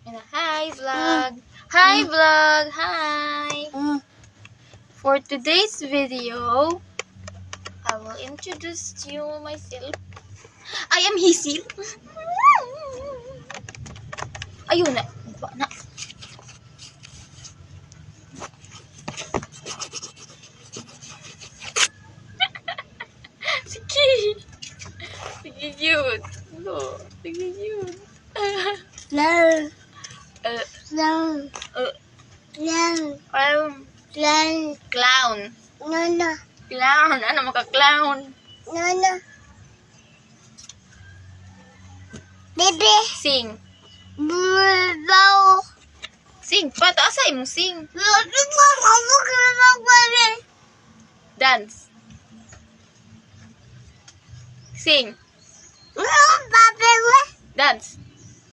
Hi vlog! Hi vlog! Hi! For today's video, I will introduce you myself. I am Hisil. Ayun na. Ba na. Sige. Sige yun. No. Sige yun. No. Uh, No. uh, No. um, No. clown. No. Clown. Ano maka-clown? No. Baby. Sing. No. Sing. Pataasay mo sing. Dance. Sing. Dance.